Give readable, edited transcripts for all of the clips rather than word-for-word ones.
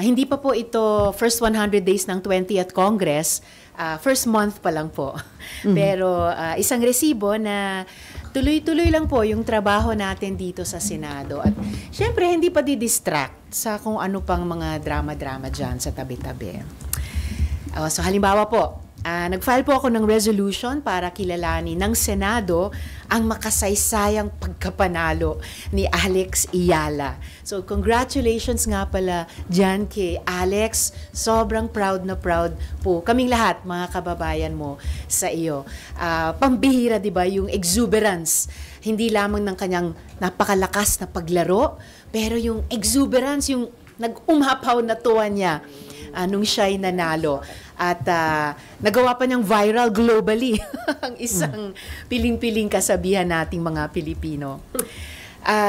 Hindi pa po ito first 100 days ng 20th Congress, first month pa lang po. Pero isang resibo na tuloy-tuloy lang po yung trabaho natin dito sa Senado. At syempre, hindi pa di-distract sa kung ano pang mga drama-drama dyan sa tabi-tabi. So halimbawa po, nag-file po ako ng resolution para kilalanin ng Senado ang makasaysayang pagkapanalo ni Alex Ayala. So congratulations nga pala dyan kay Alex. Sobrang proud na proud po kaming lahat, mga kababayan mo, sa iyo. Pambihira, di ba, yung exuberance. Hindi lamang ng kanyang napakalakas na paglaro, pero yung exuberance, yung nag-umhapaw na tuwa niya nung siya'y nanalo. At nagawa pa niyang viral globally ang isang piling-piling kasabihan nating mga Pilipino.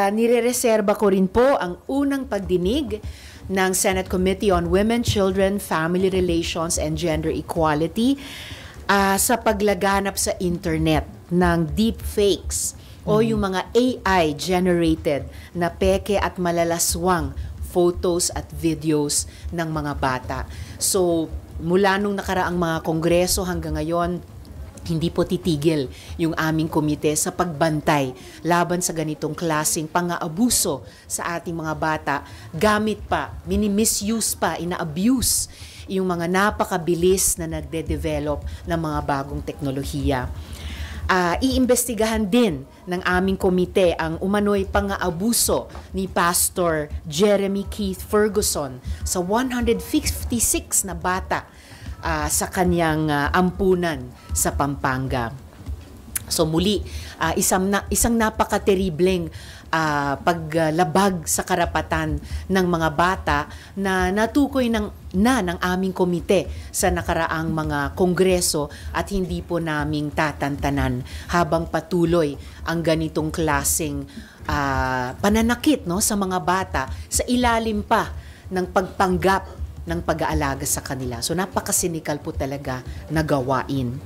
Nirereserba ko rin po ang unang pagdinig ng Senate Committee on Women, Children, Family Relations, and Gender Equality sa paglaganap sa internet ng deepfakes o yung mga AI-generated na peke at malalaswang photos at videos ng mga bata. So, mula nung nakaraang mga kongreso hanggang ngayon, hindi po titigil yung aming komite sa pagbantay laban sa ganitong klaseng pang-aabuso sa ating mga bata. Gamit pa, mini-misuse pa, ina-abuse yung mga napakabilis na nagde-develop ng mga bagong teknolohiya. Iimbestigahan din ng aming komite ang umano'y pang-aabuso ni Pastor Jeremy Keith Ferguson sa 156 na bata sa kanyang ampunan sa Pampanga. So muli, isang napakateribleng paglabag sa karapatan ng mga bata na natukoy ng aming komite sa nakaraang mga kongreso at hindi po naming tatantanan habang patuloy ang ganitong klaseng pananakit, no, sa mga bata sa ilalim pa ng pagpanggap ng pag-aalaga sa kanila. So napakasinikal po talaga na gawain.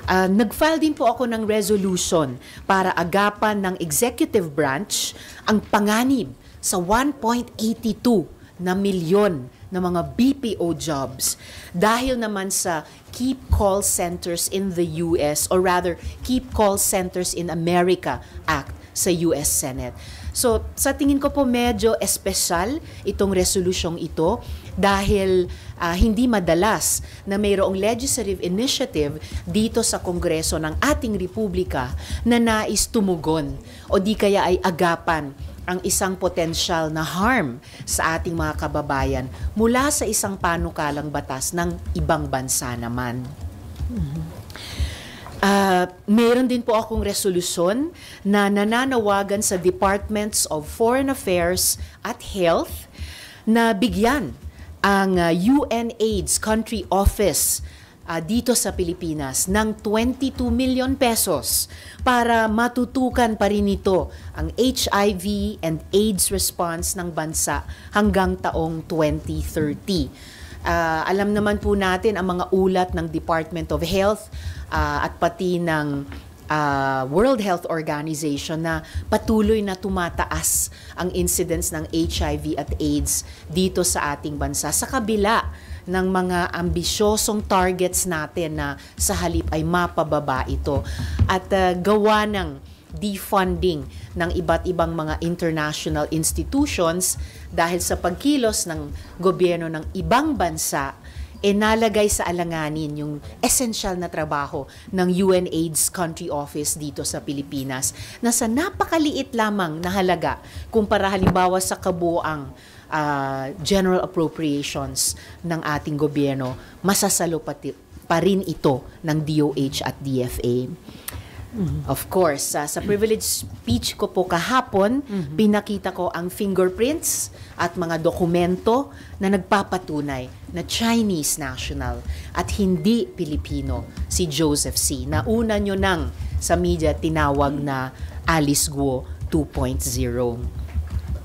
Nag-file din po ako ng resolution para agapan ng executive branch ang panganib sa 1.82 na milyon na mga BPO jobs dahil naman sa Keep Call Centers in the US, or rather Keep Call Centers in America Act sa US Senate. So sa tingin ko po medyo espesyal itong resolusyong ito dahil hindi madalas na mayroong legislative initiative dito sa Kongreso ng ating Republika na nais tumugon o di kaya ay agapan ang isang potensyal na harm sa ating mga kababayan mula sa isang panukalang batas ng ibang bansa naman. Meron din po akong resolusyon na nananawagan sa Departments of Foreign Affairs at Health na bigyan ang UNAIDS Country Office dito sa Pilipinas ng 22 million pesos para matutukan pa rin ito ang HIV and AIDS response ng bansa hanggang taong 2030. Alam naman po natin ang mga ulat ng Department of Health at pati ng World Health Organization na patuloy na tumataas ang incidence ng HIV at AIDS dito sa ating bansa sa kabila ng mga ambisyosong targets natin na sa halip ay mapababa ito at gawa ng defunding ng iba't ibang mga international institutions dahil sa pagkilos ng gobyerno ng ibang bansa nalagay sa alanganin yung essential na trabaho ng UNAIDS Country Office dito sa Pilipinas na sa napakaliit lamang na halaga kumpara halimbawa sa kabuoang general appropriations ng ating gobyerno, masasalo pa rin ito ng DOH at DFA. Of course, sa privilege speech ko po kahapon, pinakita ko ang fingerprints at mga dokumento na nagpapatunay na Chinese national at hindi Pilipino si Joseph C. na una nyo nang sa media tinawag na Alice Guo 2.0.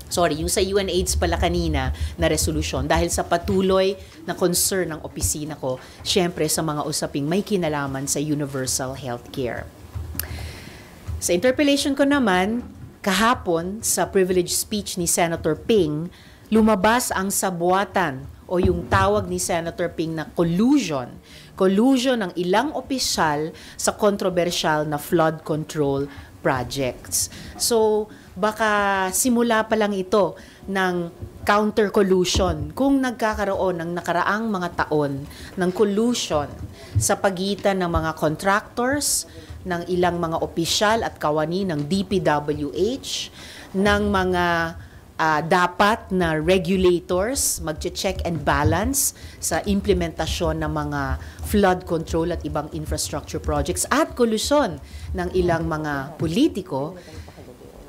Sorry, yung sa UNAIDS pala kanina na resolution dahil sa patuloy na concern ng opisina ko, syempre sa mga usaping may kinalaman sa universal healthcare. Sa interpellation ko naman, kahapon sa privilege speech ni Senator Ping, lumabas ang sabuatan o yung tawag ni Senator Ping na collusion ng ilang opisyal sa kontrobersyal na flood control projects. So, baka simula pa lang ito ng counter-collusion kung nagkakaroon ng nakaraang mga taon ng collusion sa pagitan ng mga contractors, ng ilang mga opisyal at kawani ng DPWH, ng mga dapat na regulators magche-check and balance sa implementasyon ng mga flood control at ibang infrastructure projects at kolusyon ng ilang mga politiko.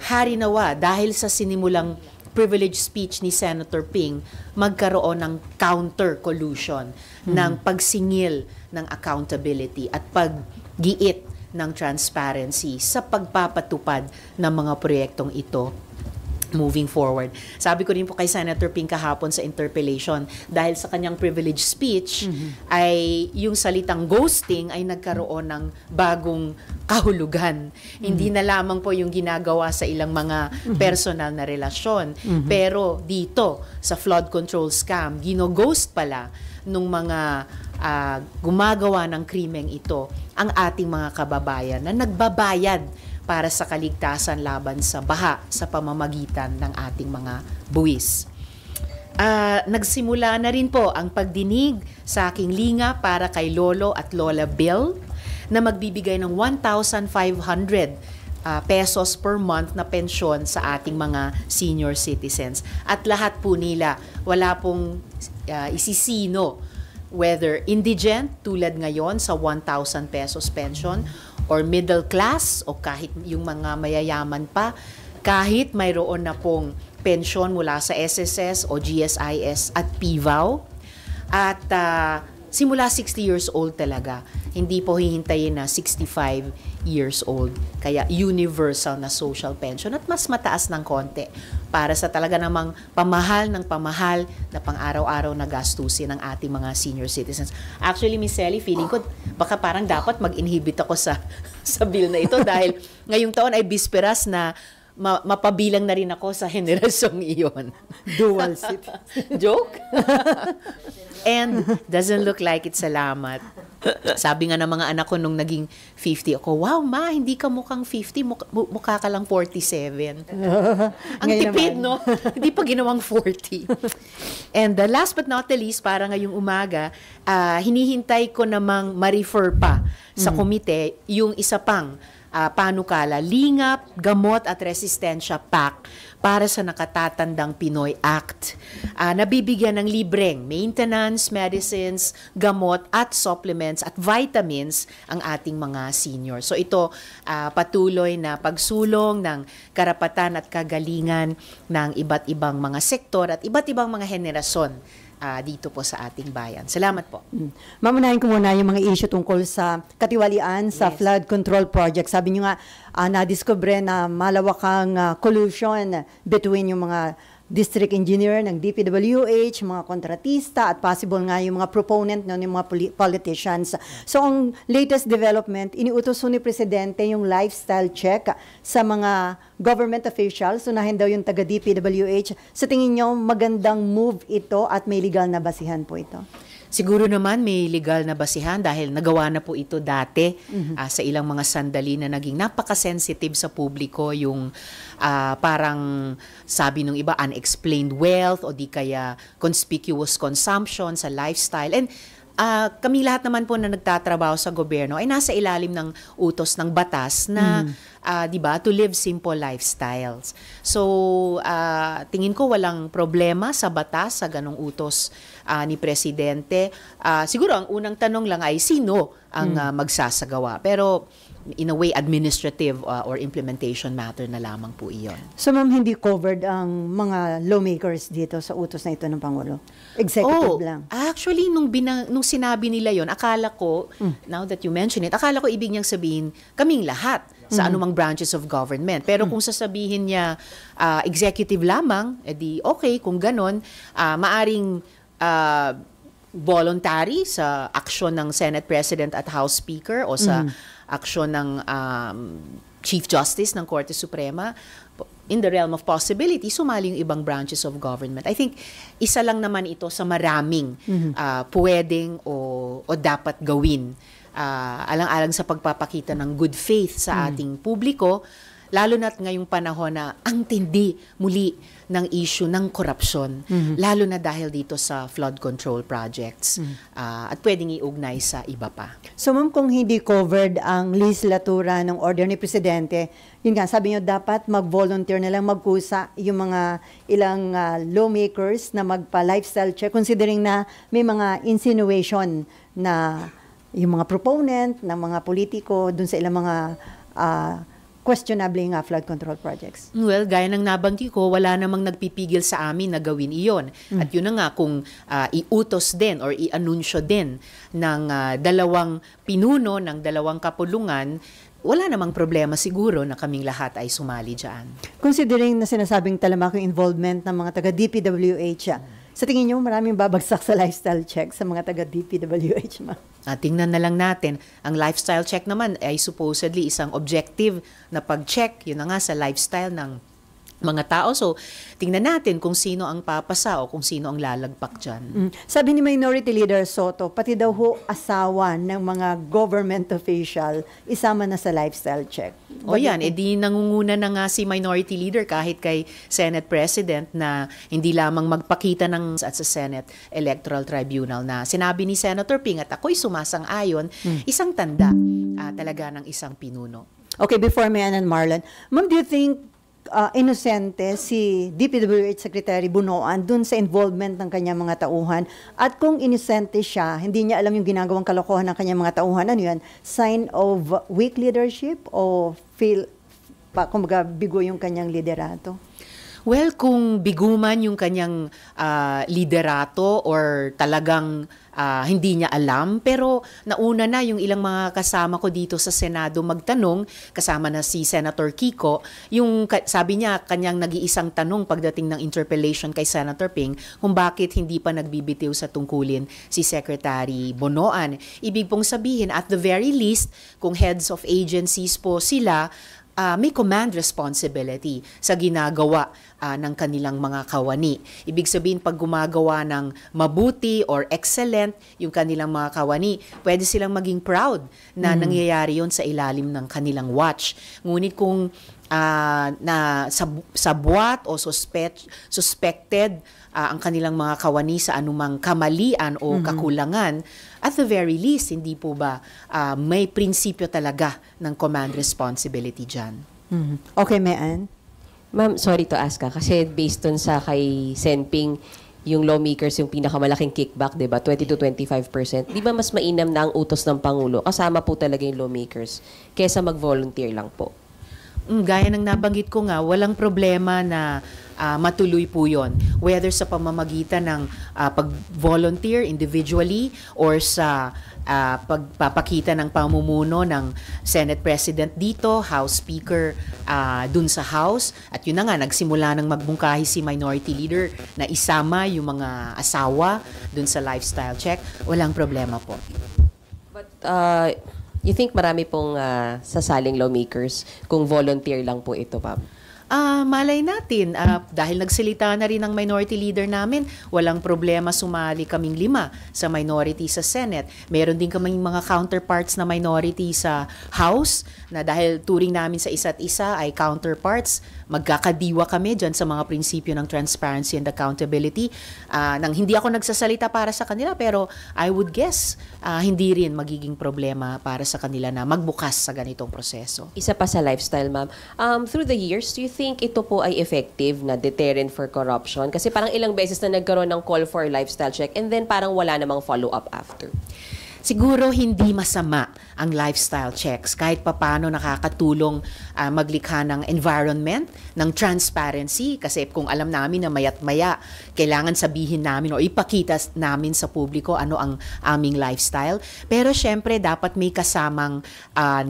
Hari nawa dahil sa sinimulang privilege speech ni Senator Ping, magkaroon ng counter-collusion, ng pagsingil ng accountability at paggiit ng transparency sa pagpapatupad ng mga proyektong ito moving forward. Sabi ko rin po kay Senator Ping kahapon sa interpellation, dahil sa kanyang privilege speech, ay yung salitang ghosting ay nagkaroon ng bagong kahulugan. Hindi na lamang po yung ginagawa sa ilang mga personal na relasyon. Pero dito, sa flood control scam, gino-ghost pala nung mga gumagawa ng krimeng ito ang ating mga kababayan na nagbabayad para sa kaligtasan laban sa baha sa pamamagitan ng ating mga buwis. Nagsimula na rin po ang pagdinig sa aking linga para kay Lolo at Lola Bill na magbibigay ng 1,500 pesos per month na pensyon sa ating mga senior citizens. At lahat po nila, wala pong isisino, whether indigent tulad ngayon sa 1,000 pesos pension, or middle class, o kahit yung mga mayayaman pa, kahit mayroon na pong pensyon mula sa SSS o GSIS at PVAW, at simula 60 years old talaga. Hindi po hihintayin na 65 years old. Kaya universal na social pension at mas mataas ng konti para sa talaga namang pamahal ng pamahal na pang-araw-araw na gastusin ng ating mga senior citizens. Actually, Miss Ellie, feeling ko baka parang dapat mag-inhibit ako sa bill na ito dahil ngayong taon ay bisperas na mapabilang na rin ako sa henerasyong iyon. Dual seat. Joke? And doesn't look like it, salamat. Sabi nga ng mga anak ko nung naging 50 ako, wow ma, hindi ka mukhang 50, mukha ka lang 47. Ang tipid, no? Hindi pa ginawang 40. And last but not the least, para ngayong umaga, hinihintay ko namang ma-refer pa sa komite yung isa pang panukala, Lingap, Gamot at Resistensya PAC para sa nakatatandang Pinoy Act. Nabibigyan ng libreng maintenance, medicines, gamot at supplements at vitamins ang ating mga senior. So ito patuloy na pagsulong ng karapatan at kagalingan ng iba't ibang mga sektor at iba't ibang mga henerasyon dito po sa ating bayan. Salamat po. Mamunahin ko muna yung mga issue tungkol sa katiwalian sa flood control project. Sabi niyo nga, na-discover na malawakang collusion between yung mga district engineer ng DPWH, mga kontratista, at possible nga yung mga proponent ng mga politicians. So, ang latest development, iniutos ni Presidente yung lifestyle check sa mga government officials. Unahin daw yung taga-DPWH. Sa tingin nyo, magandang move ito at may legal na basihan po ito? Siguro naman may legal na basihan dahil nagawa na po ito dati sa ilang mga sandali na naging napaka-sensitive sa publiko, yung parang sabi nung iba unexplained wealth o di kaya conspicuous consumption sa lifestyle. And kami lahat naman po na nagtatrabaho sa gobyerno ay nasa ilalim ng utos ng batas na 'di ba, to live simple lifestyles. So tingin ko walang problema sa batas sa ganong utos ni Presidente. Siguro ang unang tanong lang ay sino ang magsasagawa. Pero in a way, administrative or implementation matter na lamang po iyon. So, ma'am, hindi covered ang mga lawmakers dito sa utos na ito ng Pangulo? Executive lang? Actually, nung sinabi nila yon, akala ko, now that you mention it, akala ko ibig niyang sabihin, kaming lahat sa anumang branches of government. Pero kung sasabihin niya executive lamang, edi okay, kung ganon, maaring voluntary sa aksyon ng Senate President at House Speaker o sa aksyon ng Chief Justice ng Korte Suprema. in the realm of possibility, sumali yung ibang branches of government. I think isa lang naman ito sa maraming pwedeng o dapat gawin. Alang-alang sa pagpapakita ng good faith sa ating publiko, lalo na't ngayong panahon na ang tindi muli ng issue ng korupsyon, lalo na dahil dito sa flood control projects at pwedeng iugnay sa iba pa. So ma'am, kung hindi covered ang legislatura ng order ni Presidente, yun nga, sabi niyo dapat mag-volunteer na lang, magkusa yung mga ilang lawmakers na magpa-lifestyle check, considering na may mga insinuation na yung mga proponent ng mga politiko dun sa ilang mga questionable nga flood control projects. Well, gaya ng nabanggit ko, wala namang nagpipigil sa amin na gawin iyon. At yun na nga, kung iutos din or i-anunsyo din ng dalawang pinuno, ng dalawang kapulungan, wala namang problema siguro na kaming lahat ay sumali dyan. Considering na sinasabing talamak yung involvement ng mga taga-DPWH, sa tingin niyo maraming babagsak sa lifestyle check sa mga taga-DPWH, ma'am? Tingnan na lang natin. Ang lifestyle check naman ay supposedly isang objective na pag-check, yun na nga, sa lifestyle ng mga tao. So, tingnan natin kung sino ang papasa o kung sino ang lalagpak dyan. Sabi ni Minority Leader Soto, pati daw ho asawa ng mga government official isama na sa lifestyle check. O yan, edi nangunguna na nga si Minority Leader kahit kay Senate President na hindi lamang magpakita ng at sa Senate Electoral Tribunal na sinabi ni Senator Ping at ako'y sumasang-ayon, isang tanda talaga ng isang pinuno. Okay, before Mayan and Marlon, ma'am, do you think inosente si DPWH Secretary Bunoan dun sa involvement ng kanyang mga tauhan? At kung inosente siya, hindi niya alam yung ginagawang kalokohan ng kanyang mga tauhan, ano yan? Sign of weak leadership o kumbaga bigo yung kanyang liderato? Well, kung biguman yung kanyang liderato or talagang hindi niya alam, pero nauna na yung ilang mga kasama ko dito sa Senado magtanong, kasama na si Senator Kiko, yung sabi niya kanyang nag-iisang tanong pagdating ng interpellation kay Senator Ping kung bakit hindi pa nagbibitiw sa tungkulin si Secretary Bunoan. Ibig pong sabihin, at the very least, kung heads of agencies po sila, may command responsibility sa ginagawa ng kanilang mga kawani. Ibig sabihin, pag gumagawa ng mabuti or excellent yung kanilang mga kawani, pwede silang maging proud na nangyayari yon sa ilalim ng kanilang watch. Ngunit kung sa buwat o suspected ang kanilang mga kawani sa anumang kamalian o kakulangan, at the very least, hindi po ba may prinsipyo talaga ng command responsibility dyan? Okay, Mayan? Ma'am, sorry to ask kasi based on sa kay Senping, yung lawmakers yung pinakamalaking kickback, di ba? 20 to 25%. Di ba mas mainam na ang utos ng Pangulo? Kasama po talaga yung lawmakers kesa mag-volunteer lang po. Gaya ng nabanggit ko nga, walang problema na matuloy po yon. Whether sa pamamagitan ng pag-volunteer individually or sa pagpapakita ng pamumuno ng Senate President dito, House Speaker dun sa House. At yun na nga, nagsimula ng magbungkahi si Minority Leader na isama yung mga asawa dun sa lifestyle check. Walang problema po. But you think marami pong sasaling lawmakers kung volunteer lang po ito, ma'am? Malay natin, dahil nagsalita na rin ang minority leader namin, walang problema sumali kaming 5 sa minority sa Senate. Meron din kaming mga counterparts na minority sa House na dahil turing namin sa isa't isa ay counterparts, magkakadiwa kami dyan sa mga prinsipyo ng transparency and accountability. Nang hindi ako nagsasalita para sa kanila, pero I would guess hindi rin magiging problema para sa kanila na magbukas sa ganitong proseso. Isa pa sa lifestyle, ma'am. Through the years, do you think ito po ay effective na deterrent for corruption? Kasi parang ilang beses na nagkaroon ng call for lifestyle check and then parang wala namang follow-up after. Siguro hindi masama ang lifestyle checks kahit papano nakakatulong maglikha ng environment, ng transparency kasi kung alam namin na maya't maya kailangan sabihin namin o ipakita namin sa publiko ano ang aming lifestyle. Pero syempre dapat may kasamang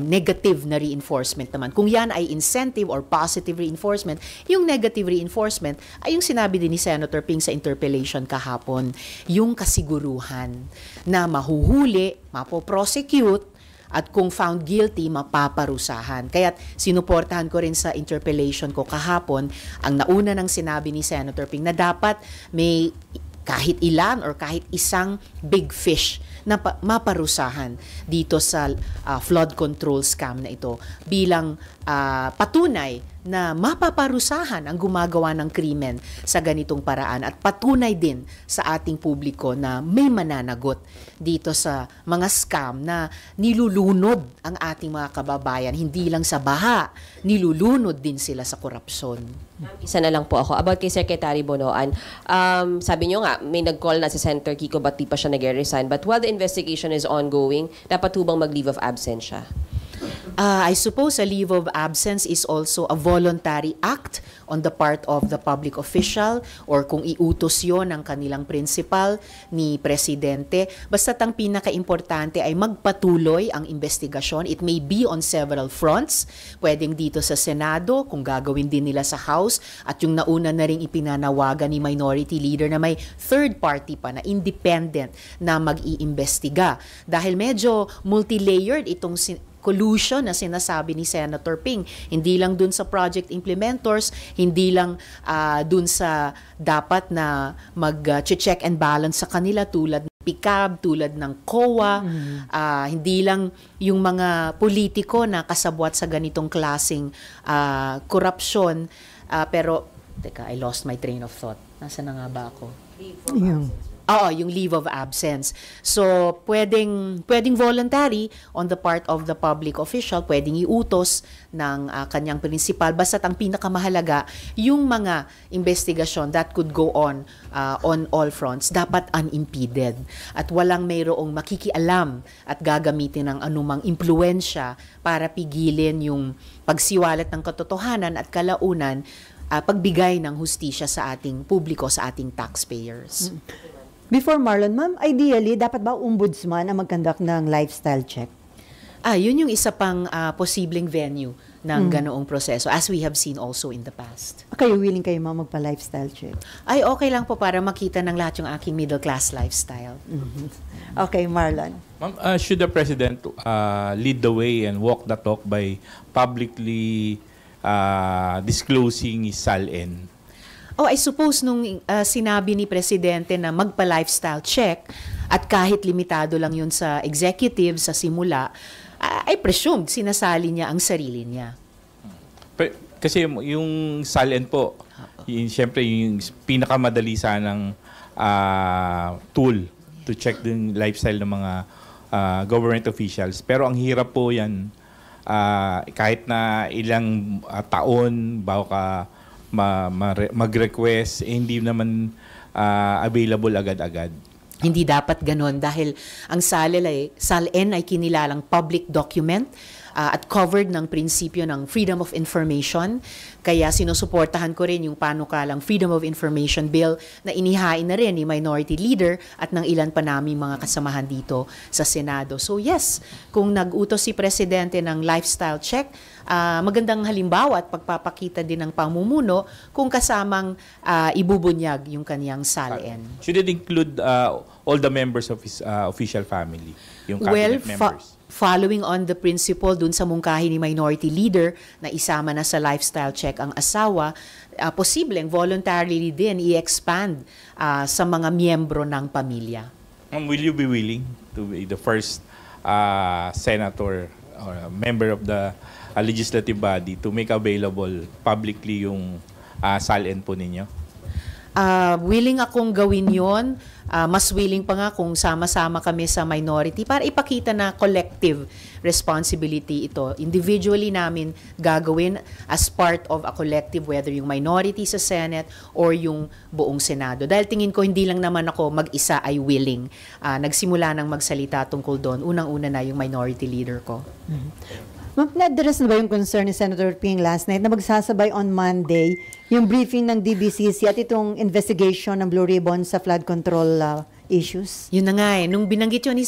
negative na reinforcement naman. Kung yan ay incentive or positive reinforcement, yung negative reinforcement ay yung sinabi din ni Senator Ping sa interpellation kahapon, yung kasiguruhan na mahuhuli, mapoprosecute At kung found guilty, mapaparusahan. Kaya sinuportahan ko rin sa interpellation ko kahapon ang nauna ng sinabi ni Senator Ping na dapat may kahit ilan or kahit isang big fish na maparusahan dito sa flood control scam na ito bilang patunay na mapaparusahan ang gumagawa ng krimen sa ganitong paraan at patunay din sa ating publiko na may mananagot dito sa mga scam na nilulunod ang ating mga kababayan, hindi lang sa baha, nilulunod din sila sa korupsyon. Isa na lang po ako. About kay Secretary Bonoan, sabi nyo nga, may nag-call na si Senator Kiko ba't di pa siya nag-resign. But while the investigation is ongoing, dapat hubang mag-leave of absence siya? I suppose a leave of absence is also a voluntary act on the part of the public official or kung iutos yon ng kanilang principal ni Presidente. Basta't ang pinaka-importante ay magpatuloy ang investigasyon. It may be on several fronts. Pwedeng dito sa Senado, kung gagawin din nila sa House, at yung nauna na ring ipinanawagan ni Minority Leader na may third party pa na independent na mag-iimbestiga. Dahil medyo multi-layered itong collusion na sinasabi ni Senator Ping. Hindi lang dun sa project implementors, hindi lang dun sa dapat na mag-check and balance sa kanila tulad ng PICAB, tulad ng COA, hindi lang yung mga politiko na kasabwat sa ganitong klaseng korupsyon. Pero, teka, I lost my train of thought. Nasaan na nga ba ako? Oo, yung leave of absence. So, pwedeng voluntary on the part of the public official, pwedeng iutos ng kanyang principal. Basta't ang pinakamahalaga, yung mga investigasyon that could go on all fronts, dapat unimpeded. At walang mayroong makikialam at gagamitin ng anumang impluensya para pigilin yung pagsiwalat ng katotohanan at kalaunan, pagbigay ng hustisya sa ating publiko, sa ating taxpayers. Before Marlon, ma'am, ideally, dapat ba ombudsman ang mag-conduct ng lifestyle check? Yun yung isa pang posibleng venue ng ganoong proseso, as we have seen also in the past. Kayo, willing kayo ma'am magpa-lifestyle check? Ay, okay lang po para makita ng lahat yung aking middle class lifestyle. Okay, Marlon. Ma'am, should the President lead the way and walk the talk by publicly disclosing his SALN? I suppose nung sinabi ni Presidente na magpa-lifestyle check at kahit limitado lang yun sa executive sa simula, I presume sinasali niya ang sarili niya. Kasi yung SALN po, siyempre yung pinakamadali sanang tool to check the lifestyle ng mga government officials. Pero ang hirap po yan, kahit na ilang taon bago ka mag-request, hindi naman available agad-agad. Hindi dapat ganon dahil ang SALN ay kinilalang public document at covered ng prinsipyo ng freedom of information. Kaya sinusuportahan ko rin yung panukalang Freedom of Information Bill na inihain na rin ni Minority Leader at ng ilan pa naming mga kasamahan dito sa Senado. So yes, kung nag-utos si Presidente ng lifestyle check, magandang halimbawa at pagpapakita din ng pamumuno kung kasamang ibubunyag yung kaniyang SALN. Should it include all the members of his official family? Yung cabinet members? Following on the principle dun sa mungkahi ni Minority Leader na isama na sa lifestyle check ang asawa, posibleng voluntarily din i-expand sa mga miyembro ng pamilya. Will you be willing to be the first senator or member of the legislative body to make available publicly yung SALN po ninyo? Willing akong gawin yon. Mas willing pa nga kung sama-sama kami sa minority para ipakita na collective responsibility ito. Individually namin gagawin as part of a collective, whether yung minority sa Senate or yung buong Senado. Dahil tingin ko hindi lang naman ako mag-isa ay willing. Nagsimula nang magsalita tungkol doon. Unang-una na yung minority leader ko. Ma'am, na-address na ba yung concern ni Senator Ping last night na magsasabay on Monday Yung briefing ng DBCC at itong investigation ng Blue Ribbon sa flood control issues? Yun na nga eh. Nung binanggit yun ni,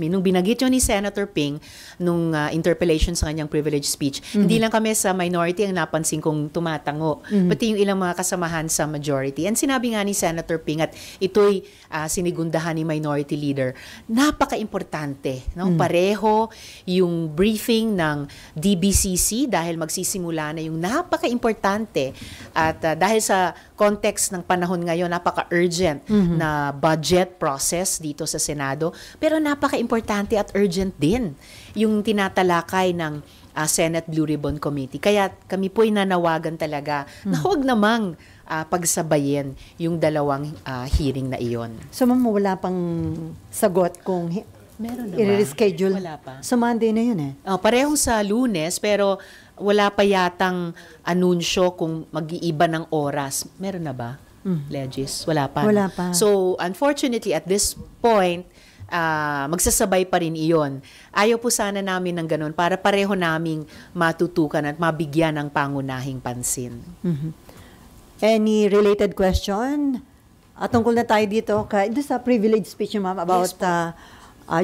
nung binanggit yun ni Senator Ping, nung interpellation sa kanyang privilege speech, hindi lang kami sa minority ang napansin kong tumatango, pati yung ilang mga kasamahan sa majority. And sinabi nga ni Senator Ping, at ito'y sinigundahan ni Minority Leader, napaka-importante. No? Pareho yung briefing ng DBCC dahil magsisimula na yung napaka-importante. At dahil sa context ng panahon ngayon, napaka-urgent na budget process dito sa Senado. Pero napaka-importante at urgent din yung tinatalakay ng Senate Blue Ribbon Committee. Kaya kami po'y nanawagan talaga na huwag namang pagsabayin yung dalawang hearing na iyon. So, ma'am, wala pang sagot kung Meron na ba? i-reschedule? Wala pa. Sa Monday na yun eh. Parehong sa Lunes, pero wala pa yatang anunsyo kung mag-iiba ng oras. Meron na ba? Legis? Wala pa. Wala pa. So, unfortunately, at this point, magsasabay pa rin iyon. Ayaw po sana namin ng ganun para pareho naming matutukan at mabigyan ng pangunahing pansin. Any related question? Tungkol na tayo dito doon sa privilege speech niyo, ma'am, about Yes, po.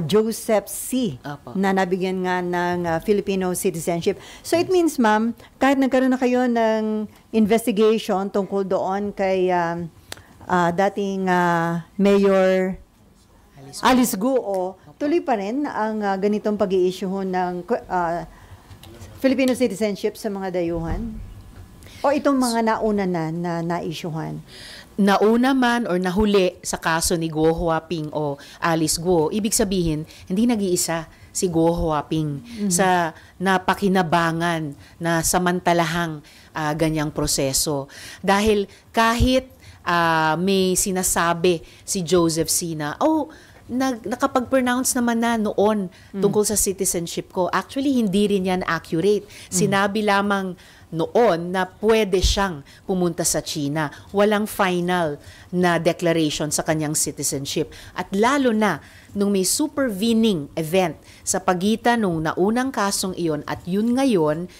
Joseph C. Apo. na nabigyan nga ng Filipino citizenship. So it means, ma'am, kahit nagkaroon na kayo ng investigation tungkol doon kay dating Mayor Alice Guo, tuloy pa rin ang ganitong pag-i-issue ng Filipino citizenship sa mga dayuhan? O itong mga nauna na na-issuehan? Nauna man or nahuli sa kaso ni Guo Huaping o Alice Guo, ibig sabihin, hindi nag-iisa si Guo Huaping sa napakinabangan na samantalahang ganyang proseso. Dahil kahit may sinasabi si Joseph C. na, nakapag-pronounce naman na noon tungkol sa citizenship ko. Actually, hindi rin yan accurate. Sinabi lamang noon na pwede siyang pumunta sa China. Walang final na declaration sa kanyang citizenship. At lalo na, nung may supervening event sa pagitan nung naunang kasong iyon at yun ngayon,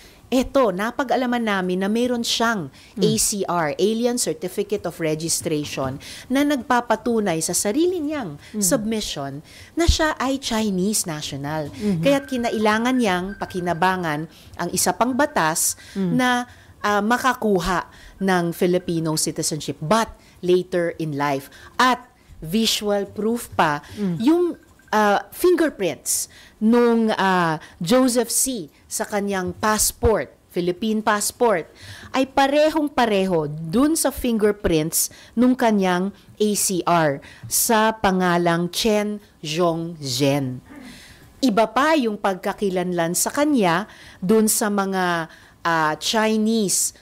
napag-alaman namin na mayroon siyang ACR, Alien Certificate of Registration, na nagpapatunay sa sarili niyang submission na siya ay Chinese national. Kaya't kinailangan niyang pakinabangan ang isa pang batas na makakuha ng Filipino citizenship but later in life. At visual proof pa yung fingerprints nung Joseph C. sa kanyang passport, Philippine passport, ay parehong-pareho dun sa fingerprints nung kanyang ACR sa pangalang Chen Zhongzhen. Iba pa yung pagkakilanlan sa kanya dun sa mga Chinese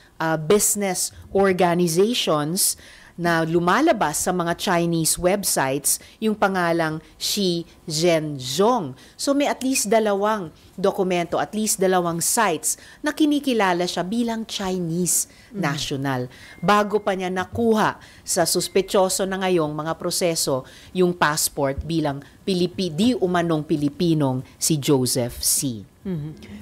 business organizations na lumalabas sa mga Chinese websites yung pangalang Xi Zhenzhong. So may at least dalawang dokumento, at least dalawang sites na kinikilala siya bilang Chinese national. Bago pa niya nakuha sa suspetyoso na ngayong mga proseso yung passport bilang di umanong Pilipinong si Joseph C.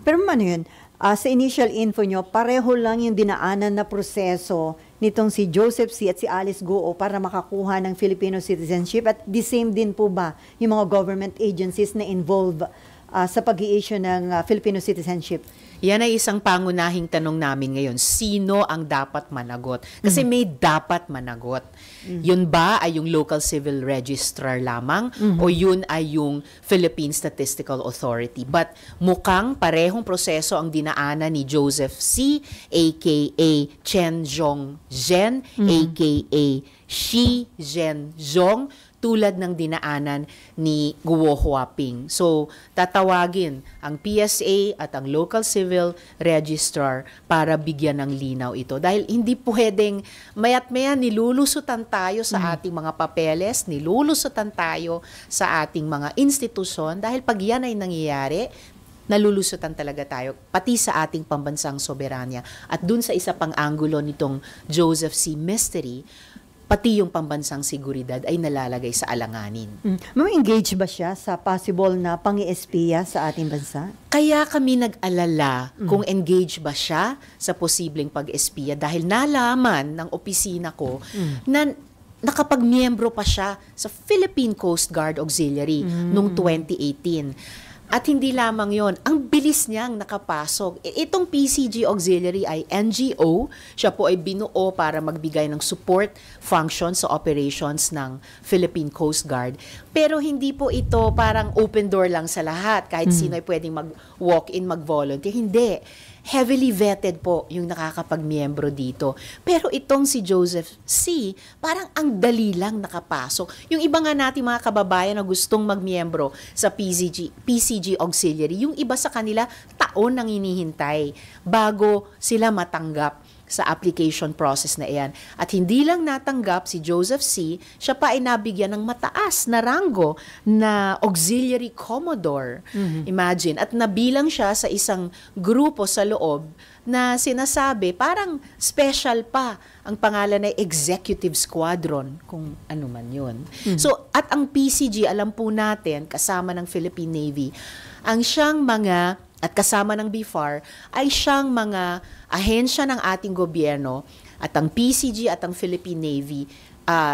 Pero ano yun, sa initial info nyo, pareho lang yung dinaanan na proseso nitong si Joseph C. at si Alice Guo para makakuha ng Filipino citizenship, at the same din po ba yung mga government agencies na involved sa pag-i-issue ng Filipino citizenship? Yan ay isang pangunahing tanong namin ngayon. Sino ang dapat managot? Kasi may dapat managot. Yun ba ay yung local civil registrar lamang o yun ay yung Philippine Statistical Authority? But mukhang parehong proseso ang dinaanan ni Joseph C. aka Chen Zhongzhen aka Xi Zhenzhong, tulad ng dinaanan ni Guo Huaping. So, tatawagin ang PSA at ang local civil registrar para bigyan ng linaw ito. Dahil hindi pwedeng mayat-maya nilulusutan tayo sa ating mga papeles, nilulusutan tayo sa ating mga institusyon, dahil pag yan ay nangyayari, nalulusutan talaga tayo, pati sa ating pambansang soberanya. At dun sa isa pang anggulo nitong Joseph C. mystery, pati yung pambansang seguridad ay nalalagay sa alanganin. Engage ba siya sa possible na pang-espiya sa ating bansa? Kaya kami nag-alala kung engage ba siya sa posibleng pag-espiya dahil nalaman ng opisina ko na nakapag-miyembro pa siya sa Philippine Coast Guard Auxiliary noong 2018. At hindi lamang yon, ang bilis niyang nakapasok. Itong PCG Auxiliary ay NGO. Siya po ay binuo para magbigay ng support function sa operations ng Philippine Coast Guard. Pero hindi po ito parang open door lang sa lahat. Kahit sino ay pwedeng mag-walk-in, mag-volunteer. Hindi. Heavily vetted po yung nakakapag-miyembro dito. Pero itong si Joseph C., parang ang dali lang nakapasok. Yung iba nga natin mga kababayan na gustong mag-miyembro sa PCG Auxiliary, yung iba sa kanila taon nang hinihintay bago sila matanggap sa application process na iyan. At hindi lang natanggap si Joseph C., siya pa ay nabigyan ng mataas na ranggo na Auxiliary Commodore. Imagine. At nabilang siya sa isang grupo sa loob na sinasabi, parang special pa ang pangalan ay Executive Squadron, kung ano man yun. So, at ang PCG, alam po natin, kasama ng Philippine Navy, ang siyang mga at kasama ng BFAR ay siyang mga ahensya ng ating gobyerno at ang PCG at ang Philippine Navy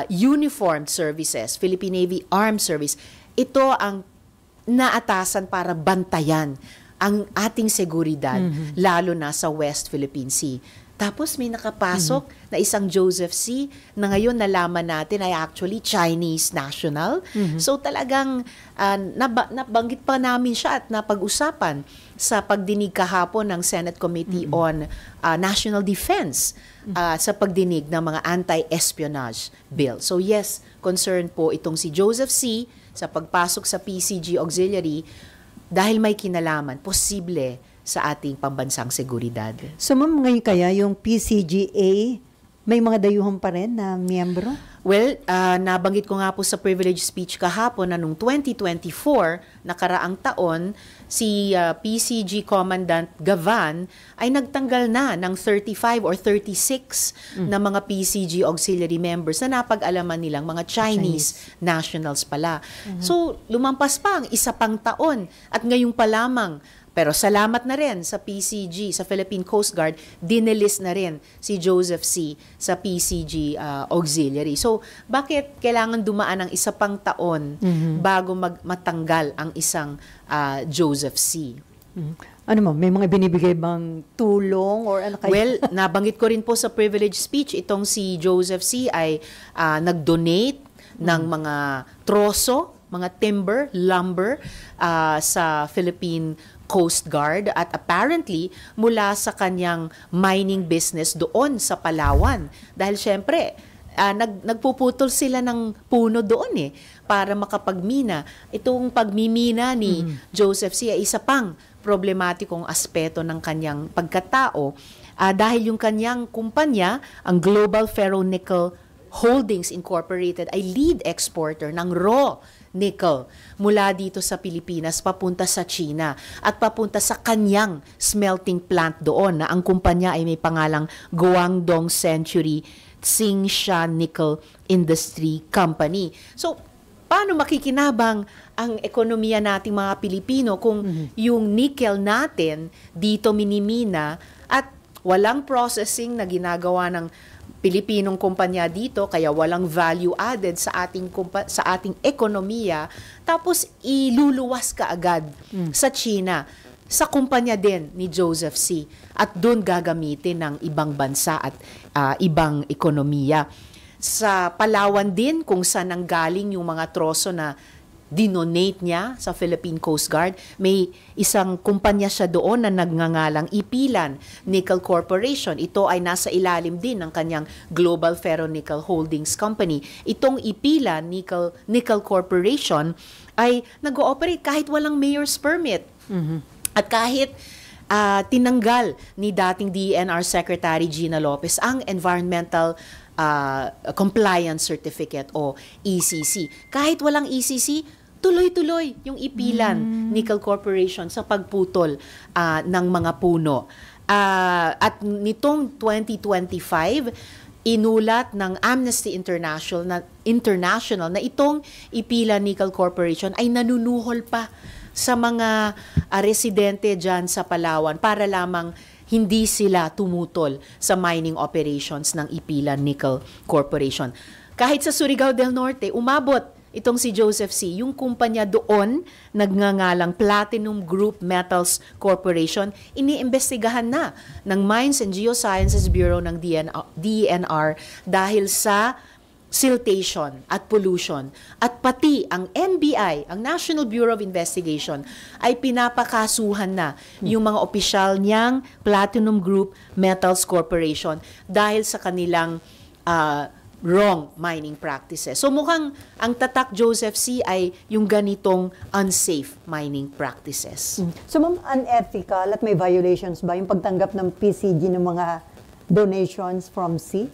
Uniformed Services, Philippine Navy Armed Service, ito ang naatasan para bantayan ang ating seguridad, lalo na sa West Philippine Sea. Tapos may nakapasok na isang Joseph C. na ngayon nalaman natin ay actually Chinese national. So talagang nabanggit pa namin siya at napag-usapan sa pagdinig kahapon ng Senate Committee on National Defense sa pagdinig ng mga anti-espionage bill. So yes, concerned po itong si Joseph C. sa pagpasok sa PCG Auxiliary dahil may kinalaman, posible sa ating pambansang seguridad. So ma'am, ngayon kaya yung PCGA, may mga dayuhan pa rin na miyembro? Well, nabanggit ko nga po sa privilege speech kahapon na noong 2024, nakaraang taon, si PCG Commandant Gavan ay nagtanggal na ng 35 or 36 na mga PCG auxiliary members na napag-alaman nilang mga Chinese nationals pala. So, lumampas pa ang isa pang taon at ngayon pa lamang. Pero salamat na rin sa PCG, sa Philippine Coast Guard, dinelis na rin si Joseph C. sa PCG Auxiliary. So, bakit kailangan dumaan ng isa pang taon bago matanggal ang isang Joseph C.? Ano mo, may mga binibigay bang tulong or ano kayo? Well, nabanggit ko rin po sa privilege speech, itong si Joseph C. ay nag-donate ng mga troso, mga timber, lumber sa Philippine Coast Guard at apparently mula sa kanyang mining business doon sa Palawan. Dahil syempre, nagpuputol sila ng puno doon para makapagmina. Itong pagmimina ni Joseph C. ay isa pang problematikong aspeto ng kanyang pagkatao dahil yung kanyang kumpanya, ang Global Ferronickel Holdings Incorporated, ay lead exporter ng raw nickel mula dito sa Pilipinas papunta sa China at papunta sa kanyang smelting plant doon na ang kumpanya ay may pangalang Guangdong Century Tsingshan Nickel Industry Company. So, paano makikinabang ang ekonomiya nating mga Pilipino kung yung nickel natin dito minimina at walang processing na ginagawa ng Pilipinong kumpanya dito, kaya walang value added sa ating ekonomiya, tapos iluluwas ka agad sa China, sa kumpanya din ni Joseph C. At doon gagamitin ng ibang bansa at ibang ekonomiya. Sa Palawan din, kung saan nanggaling yung mga troso na dinonate niya sa Philippine Coast Guard. May isang kumpanya siya doon na nagngangalang Ipilan Nickel Corporation. Ito ay nasa ilalim din ng kanyang Global Ferronickel Holdings Company. Itong Ipilan Nickel Corporation ay nag-ooperate kahit walang mayor's permit. At kahit tinanggal ni dating DENR Secretary Gina Lopez ang Environmental Compliance Certificate o ECC. Kahit walang ECC, tuloy-tuloy yung Ipilan Nickel Corporation sa pagputol ng mga puno. At nitong 2025, inulat ng Amnesty International na itong Ipila Nickel Corporation ay nanunuhol pa sa mga residente dyan sa Palawan para lamang hindi sila tumutol sa mining operations ng Ipila Nickel Corporation. Kahit sa Surigao del Norte, umabot itong si Joseph C., yung kumpanya doon, nagngangalang Platinum Group Metals Corporation, iniimbestigahan na ng Mines and Geosciences Bureau ng DENR dahil sa siltation at pollution. At pati ang NBI, ang National Bureau of Investigation, ay pinapakasuhan na yung mga opisyal niyang Platinum Group Metals Corporation dahil sa kanilang wrong mining practices. So mukhang ang tatak Joseph C. ay yung ganitong unsafe mining practices. So ma'am, unethical at may violations ba yung pagtanggap ng PCG ng mga donations from C,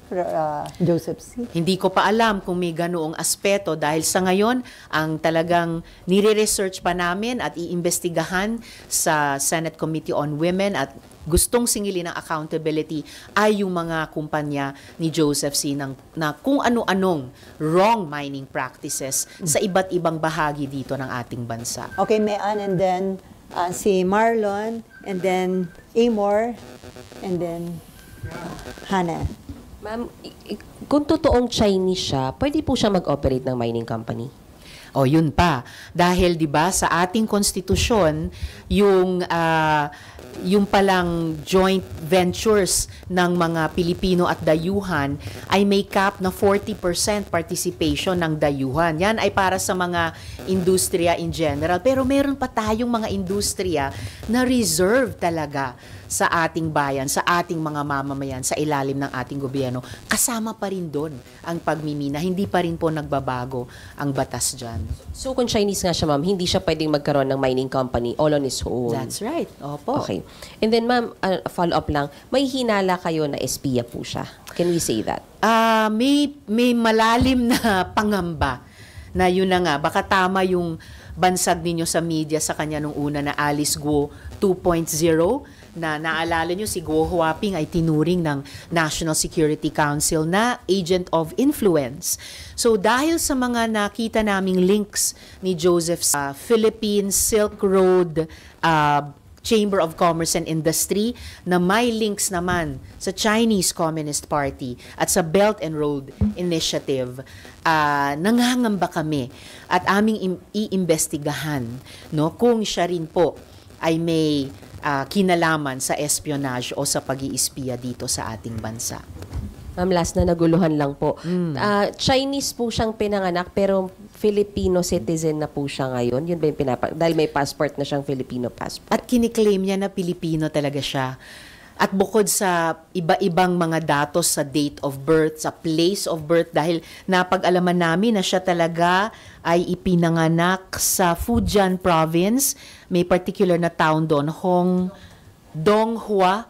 Joseph C? Hindi ko pa alam kung may ganoong aspeto dahil sa ngayon, ang talagang nire-research pa namin at iimbestigahan sa Senate Committee on Women at gustong singilin ng accountability ay yung mga kumpanya ni Joseph C. na kung ano-anong wrong mining practices sa iba't ibang bahagi dito ng ating bansa. Okay, Mean, and then si Marlon, and then Amor, and then Hannah. Ma'am, kung totoong Chinese siya, pwede po siya mag-operate ng mining company? O yun pa, dahil 'di ba sa ating konstitusyon yung palang joint ventures ng mga Pilipino at dayuhan ay may cap na 40% participation ng dayuhan. Yan ay para sa mga industriya in general. Pero meron pa tayong mga industriya na reserve talaga sa ating bayan, sa ating mga mamamayan, sa ilalim ng ating gobyerno. Kasama pa rin doon ang pagmimina. Hindi pa rin po nagbabago ang batas dyan. So kung Chinese nga siya, ma'am, hindi siya pwedeng magkaroon ng mining company all on his own? That's right. Opo. Okay. And then, ma'am, follow-up lang, may hinala kayo na espiya po siya. Can we say that? May malalim na pangamba na yun na nga, baka tama yung bansag ninyo sa media sa kanya nung una na Alice Guo 2.0, na naalala nyo si Guo Huaping ay tinuring ng National Security Council na agent of influence. So dahil sa mga nakita naming links ni Joseph sa Philippine Silk Road Chamber of Commerce and Industry na may links naman sa Chinese Communist Party at sa Belt and Road Initiative, nangangamba kami at aming iimbestigahan kung siya rin po ay may kinalaman sa espionage o sa pag-iispiya dito sa ating bansa. Ma'am, last na naguluhan lang po. Chinese po siyang pinanganak pero Filipino citizen na po siya ngayon. Yun ba yung dahil may passport na siyang Filipino passport? At kiniklaim niya na Pilipino talaga siya. At bukod sa iba-ibang mga datos sa date of birth, sa place of birth, dahil napag-alaman namin na siya talaga ay ipinanganak sa Fujian Province. May particular na town doon, Donghua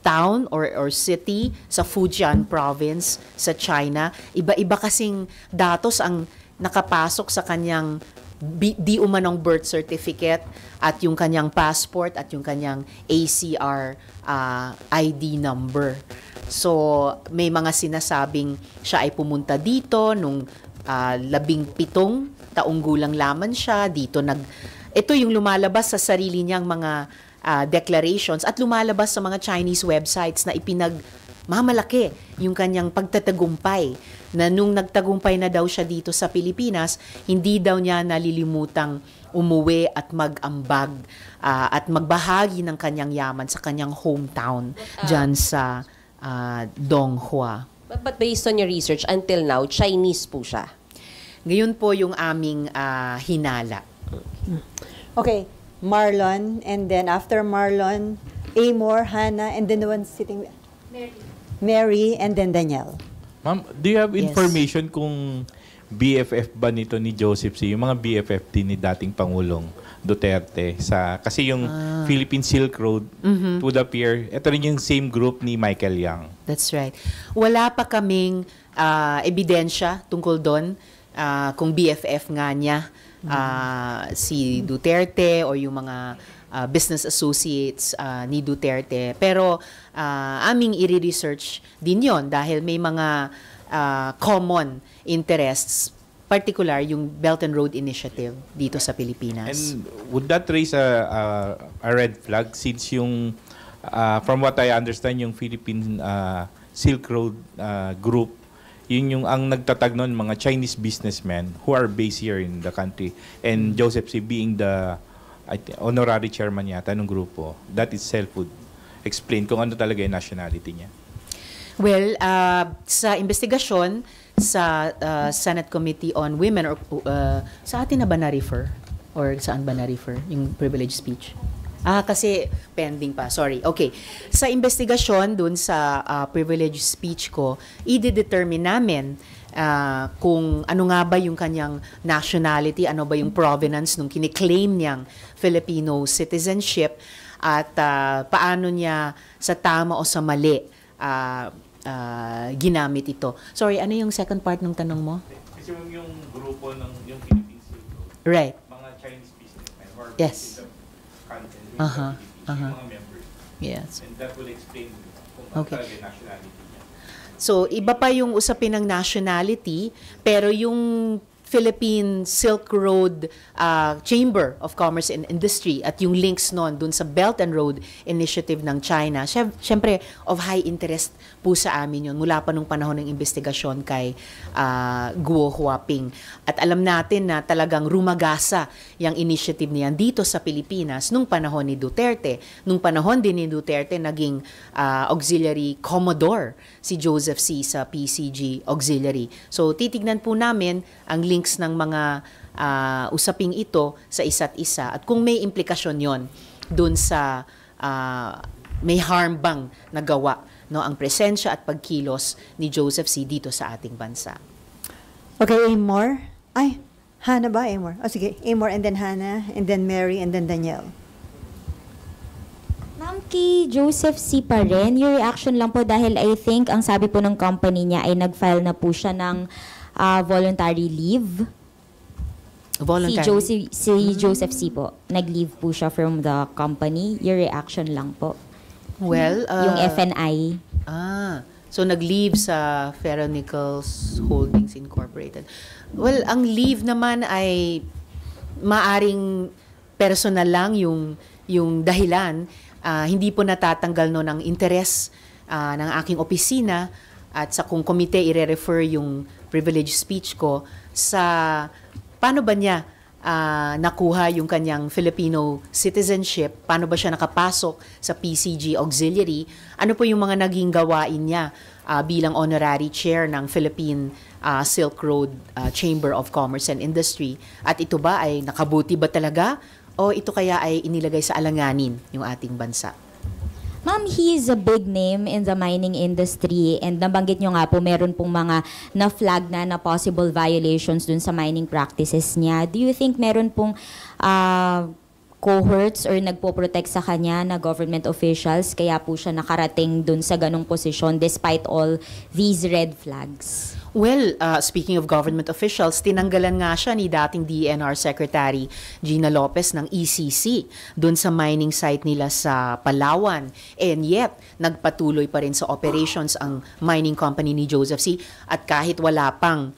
town or city sa Fujian Province sa China. Iba-iba kasing datos ang nakapasok sa kanyang di umanong birth certificate at yung kanyang passport at yung kanyang ACR ID number. So, may mga sinasabing siya ay pumunta dito nung 17 taong gulang lamang siya. Ito yung lumalabas sa sarili niyang mga declarations at lumalabas sa mga Chinese websites na mamalaki yung kanyang pagtatagumpay na nung nagtagumpay na daw siya dito sa Pilipinas, hindi daw niya nalilimutang umuwi at mag-ambag at magbahagi ng kanyang yaman sa kanyang hometown dyan sa Donghua. But based on your research, until now, Chinese po siya? Ngayon po yung aming hinala. Okay, Marlon, and then after Marlon, Amor, Hannah, and then the one sitting... Mary, and then Danielle. Ma'am, do you have information kung BFF ba nito ni Joseph C? Yung mga BFF din ni dating Pangulong Duterte kasi yung Philippine Silk Road would appear, ito rin yung same group ni Michael Yang. That's right. Wala pa kaming ebidensya tungkol doon kung BFF nga niya si Duterte o yung mga business associates ni Duterte. Pero aming i-research din yon dahil may mga common interests, particular yung Belt and Road Initiative dito sa Pilipinas. And would that raise a red flag since yung, from what I understand, yung Philippine Silk Road group, yun yung ang nagtatag nun, mga Chinese businessmen who are based here in the country. And Joseph C. being the honorary chairman yata ng grupo, that itself would explain kung ano talaga yung nationality niya. Well, sa investigasyon sa Senate Committee on Women, or sa atin na ba na-refer? Or saan ba na-refer yung privilege speech? Kasi pending pa. Sorry. Okay. Sa investigasyon dun sa privilege speech ko, i-determine namin kung ano nga ba yung kanyang nationality, ano ba yung provenance nung kiniklaim niyang Filipino citizenship, at paano niya sa tama o sa mali ginamit ito. Sorry, ano yung second part ng tanong mo? Kasi yung grupo ng yung Philippine Silk Road, right, mga Chinese businessmen who are yes, in the country, uh-huh. mga members. Yes. And that will explain kung ano talaga yung nationality niya. So, iba pa yung usapin ng nationality, pero yung Philippine Silk Road Chamber of Commerce and Industry at yung links nun dun sa Belt and Road Initiative ng China, syempre of high interest po sa amin yun mula pa nung panahon ng investigasyon kay Guo Huaping. At alam natin na talagang rumagasa yung initiative niyan dito sa Pilipinas nung panahon ni Duterte. Nung panahon din ni Duterte, naging auxiliary commodore si Joseph C. sa PCG Auxiliary. So titignan po namin ang links ng mga usaping ito sa isa't isa at kung may implikasyon yon dun sa may harm bang nagawa ang presensya at pagkilos ni Joseph C. dito sa ating bansa. Okay, Amor. Ay, Hannah ba? Amor. Sige, Amor and then Hannah and then Mary and then Danielle. Ma'am, kay Joseph C. pa rin, your reaction lang po dahil I think ang sabi po ng company niya ay nag-file na po siya ng voluntary leave. Voluntary? Si Joseph C. po, nag-leave po siya from the company. Your reaction lang po. Well, yung FNI. So nag-leave sa Ferronickel Holdings Incorporated. Well, ang leave naman ay maaring personal lang yung dahilan. Hindi po natatanggal no ng interes ng aking opisina at sa kung komite i-refer yung privilege speech ko sa paano ba niya nakuha yung kanyang Filipino citizenship, paano ba siya nakapasok sa PCG Auxiliary, ano po yung mga naging gawain niya bilang honorary chair ng Philippine Silk Road Chamber of Commerce and Industry, at ito ba ay nakabuti ba talaga o ito kaya ay inilagay sa alanganin yung ating bansa? Ma'am, he is a big name in the mining industry and nabanggit nyo nga po, meron pong mga na-flag na possible violations dun sa mining practices niya. Do you think meron pong cohorts or nagpo-protect sa kanya na government officials kaya po siya nakarating dun sa ganong posisyon despite all these red flags? Well, speaking of government officials, tinanggalan nga siya ni dating DENR Secretary Gina Lopez ng ECC doon sa mining site nila sa Palawan. And yet, nagpatuloy pa rin sa operations ang mining company ni Joseph C. At kahit wala pang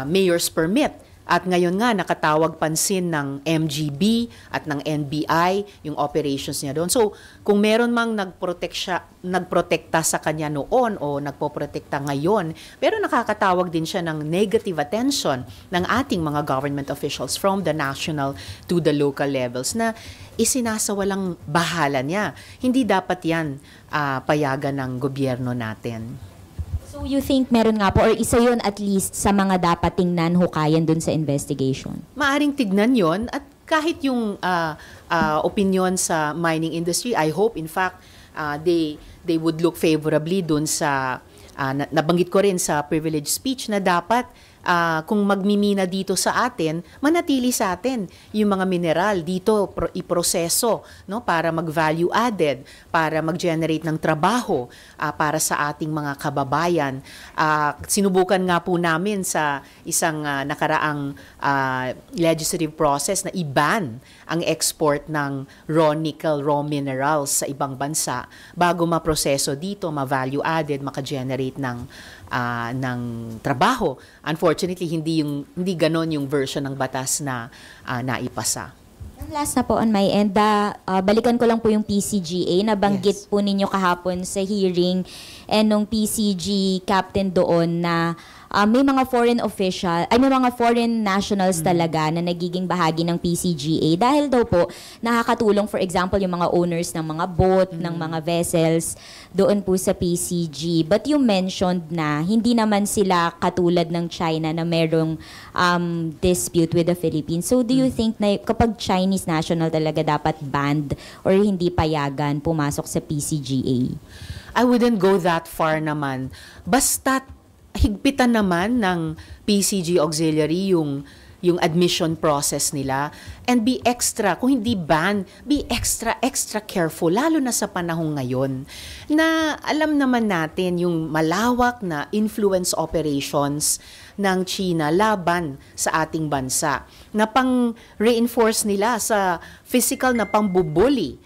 mayor's permit, at ngayon nga nakatawag pansin ng MGB at ng NBI yung operations niya doon. So, kung meron mang nagprotekta sa kanya noon o nagpoprotekta ngayon, pero nakakatawag din siya ng negative attention ng ating mga government officials from the national to the local levels na isinasawalang bahala niya. Hindi dapat yan payagan ng gobyerno natin. So you think meron nga po or isa yun at least sa mga dapat tingnan hukayan dun sa investigation? Maaring tignan yon at kahit yung opinion sa mining industry, I hope in fact they would look favorably dun sa nabanggit ko rin sa privilege speech na dapat kung magmimina dito sa atin, manatili sa atin yung mga mineral dito iproseso, no, para mag-value added, para mag-generate ng trabaho para sa ating mga kababayan. Sinubukan nga po namin sa isang nakaraang legislative process na i-ban ang export ng raw nickel, raw minerals sa ibang bansa bago maproseso dito, ma-value added, maka-generate ng trabaho. Unfortunately, hindi ganon yung version ng batas na naipasa. Last na po on my end, balikan ko lang po yung PCGA. Nabanggit po ninyo kahapon sa hearing nung PCG captain doon na may mga foreign official, may mga foreign nationals talaga na nagiging bahagi ng PCGA dahil daw po nakakatulong, for example, yung mga owners ng mga boat, ng mga vessels doon po sa PCG. But you mentioned na hindi naman sila katulad ng China na merong dispute with the Philippines. So do you think na kapag Chinese national talaga dapat banned or hindi payagan pumasok sa PCGA? I wouldn't go that far naman. Basta't higpitan naman ng PCG Auxiliary yung admission process nila, and be extra, kung hindi ban, be extra careful, lalo na sa panahon ngayon na alam naman natin yung malawak na influence operations ng China laban sa ating bansa na pang-reinforce nila sa physical na pambubuli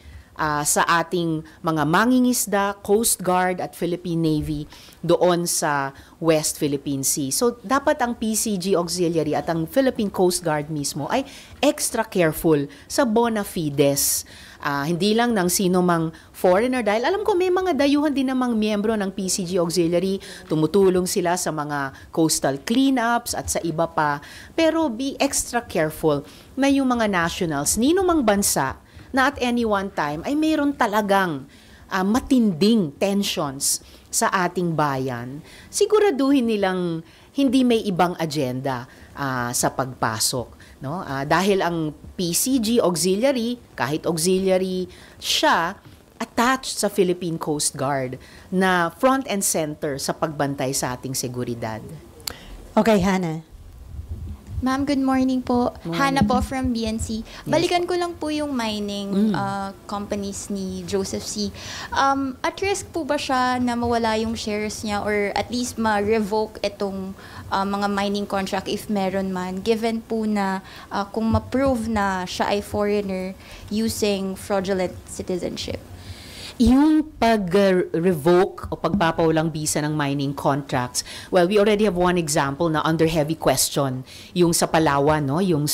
sa ating mga mangingisda, Coast Guard at Philippine Navy doon sa West Philippine Sea. So, dapat ang PCG Auxiliary at ang Philippine Coast Guard mismo ay extra careful sa bona fides. Hindi lang ng sino mang foreigner, dahil alam ko may mga dayuhan din namang miyembro ng PCG Auxiliary, tumutulong sila sa mga coastal cleanups at sa iba pa. Pero be extra careful na yung mga nationals, nino mang bansa, na at any one time ay mayroon talagang matinding tensions sa ating bayan, siguraduhin nilang hindi may ibang agenda sa pagpasok. No? Dahil ang PCG Auxiliary, kahit auxiliary siya, attached sa Philippine Coast Guard na front and center sa pagbantay sa ating seguridad. Okay, Hannah. Ma'am, good morning po. Morning. Hannah po from BNC. Balikan ko lang po yung mining companies ni Joseph C. At risk po ba siya na mawala yung shares niya or at least ma-revoke itong mga mining contract if meron man, given po na kung ma-prove na siya ay foreigner using fraudulent citizenship? Yung pag-revoke o pagpapawalang bisa ng mining contracts, well, we already have one example na under heavy question, yung sa Palawan, no? Yung